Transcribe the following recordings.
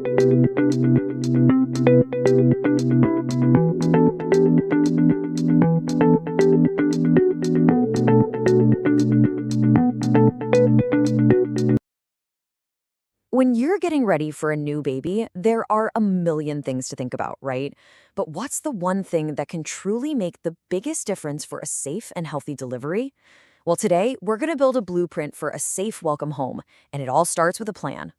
When you're getting ready for a new baby, there are a million things to think about, right? But what's the one thing that can truly make the biggest difference for a safe and healthy delivery? Well, today, we're going to build a blueprint for a safe welcome home, and it all starts with a plan.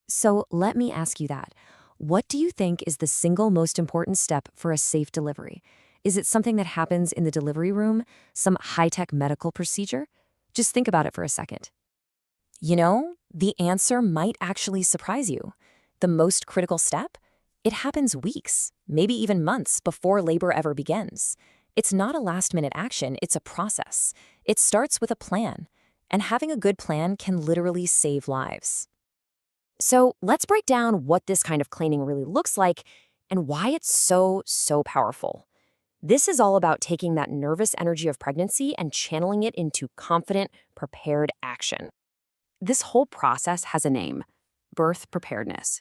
So let me ask you that. What do you think is the single most important step for a safe delivery? Is it something that happens in the delivery room, some high-tech medical procedure? Just think about it for a second. You know, the answer might actually surprise you. The most critical step? It happens weeks, maybe even months before labor ever begins. It's not a last-minute action, it's a process. It starts with a plan, and having a good plan can literally save lives. So let's break down what this kind of cleaning really looks like and why it's so powerful. This is all about taking that nervous energy of pregnancy and channeling it into confident, prepared action. This whole process has a name: birth preparedness.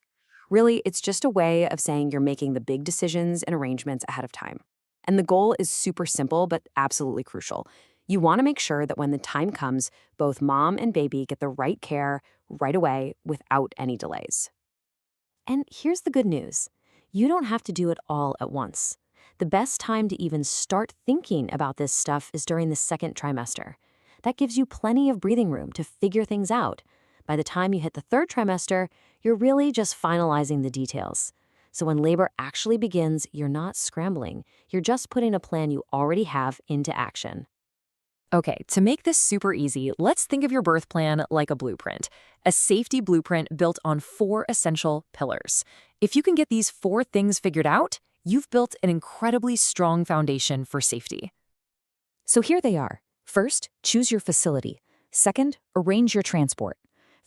Really, it's just a way of saying you're making the big decisions and arrangements ahead of time. And the goal is super simple, but absolutely crucial. You want to make sure that when the time comes, both mom and baby get the right care right away without any delays. And here's the good news. You don't have to do it all at once. The best time to even start thinking about this stuff is during the second trimester. That gives you plenty of breathing room to figure things out. By the time you hit the third trimester, you're really just finalizing the details. So when labor actually begins, you're not scrambling. You're just putting a plan you already have into action. Okay, to make this super easy, let's think of your birth plan like a blueprint. A safety blueprint built on 4 essential pillars. If you can get these 4 things figured out, you've built an incredibly strong foundation for safety. So here they are. First, choose your facility. Second, arrange your transport.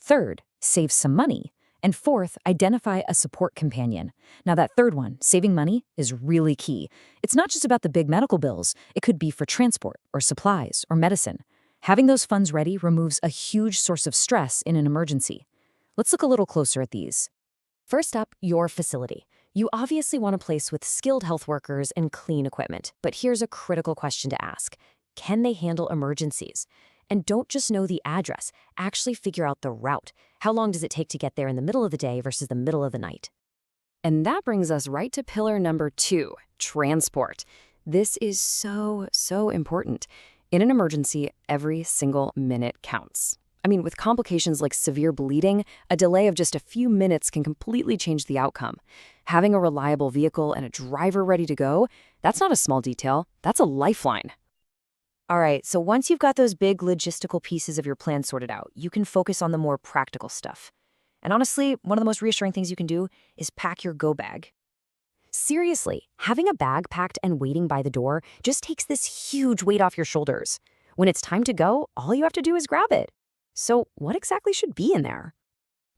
Third, save some money. And fourth, identify a support companion. Now that third one, saving money, is really key. It's not just about the big medical bills. It could be for transport or supplies or medicine. Having those funds ready removes a huge source of stress in an emergency. Let's look a little closer at these. First up, your facility. You obviously want a place with skilled health workers and clean equipment. But here's a critical question to ask. Can they handle emergencies? And don't just know the address, actually figure out the route. How long does it take to get there in the middle of the day versus the middle of the night? And that brings us right to pillar number 2, transport. This is so important. In an emergency, every single minute counts. I mean, with complications like severe bleeding, a delay of just a few minutes can completely change the outcome. Having a reliable vehicle and a driver ready to go, that's not a small detail, that's a lifeline. All right, so once you've got those big logistical pieces of your plan sorted out, you can focus on the more practical stuff. And honestly, one of the most reassuring things you can do is pack your go bag. Seriously, having a bag packed and waiting by the door just takes this huge weight off your shoulders. When it's time to go, all you have to do is grab it. So what exactly should be in there?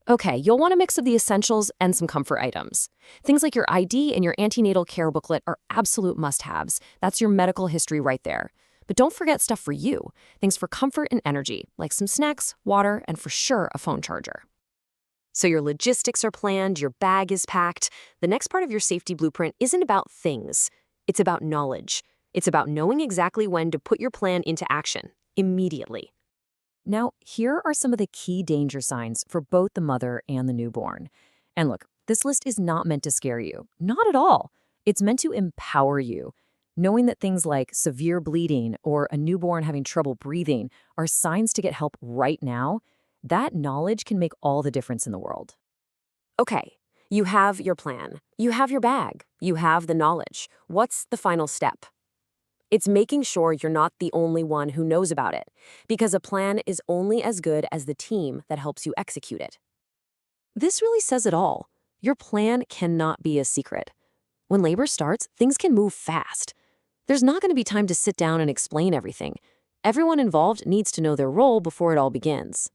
Okay, you'll want a mix of the essentials and some comfort items. Things like your ID and your antenatal care booklet are absolute must-haves. That's your medical history right there. But don't forget stuff for you, things for comfort and energy, like some snacks, water, and for sure a phone charger. So your logistics are planned, your bag is packed. The next part of your safety blueprint isn't about things. It's about knowledge. It's about knowing exactly when to put your plan into action, immediately. Now, here are some of the key danger signs for both the mother and the newborn. And look, this list is not meant to scare you. Not at all. It's meant to empower you. Knowing that things like severe bleeding or a newborn having trouble breathing are signs to get help right now, that knowledge can make all the difference in the world. Okay, you have your plan. You have your bag. You have the knowledge. What's the final step? It's making sure you're not the only one who knows about it, because a plan is only as good as the team that helps you execute it. This really says it all. Your plan cannot be a secret. When labor starts, things can move fast. There's not going to be time to sit down and explain everything. Everyone involved needs to know their role before it all begins.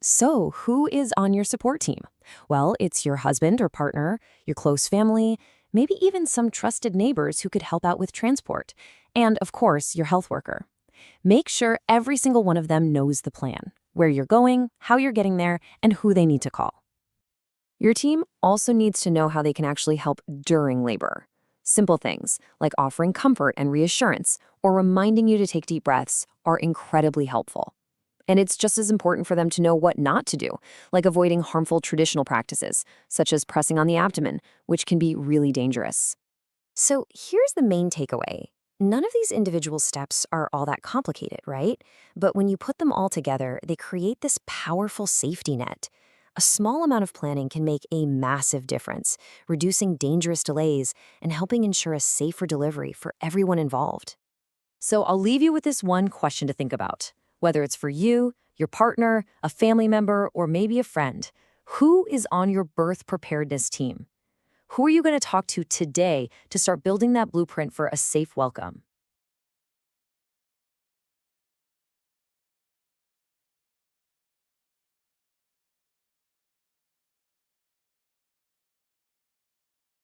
So, who is on your support team? Well, it's your husband or partner, your close family, maybe even some trusted neighbors who could help out with transport, and, of course, your health worker. Make sure every single one of them knows the plan, where you're going, how you're getting there, and who they need to call. Your team also needs to know how they can actually help during labor. Simple things like offering comfort and reassurance or reminding you to take deep breaths are incredibly helpful. And it's just as important for them to know what not to do, like avoiding harmful traditional practices, such as pressing on the abdomen, which can be really dangerous. So here's the main takeaway. None of these individual steps are all that complicated, right? But when you put them all together, they create this powerful safety net. A small amount of planning can make a massive difference, reducing dangerous delays and helping ensure a safer delivery for everyone involved. So I'll leave you with this one question to think about. Whether it's for you, your partner, a family member, or maybe a friend, who is on your birth preparedness team? Who are you going to talk to today to start building that blueprint for a safe welcome?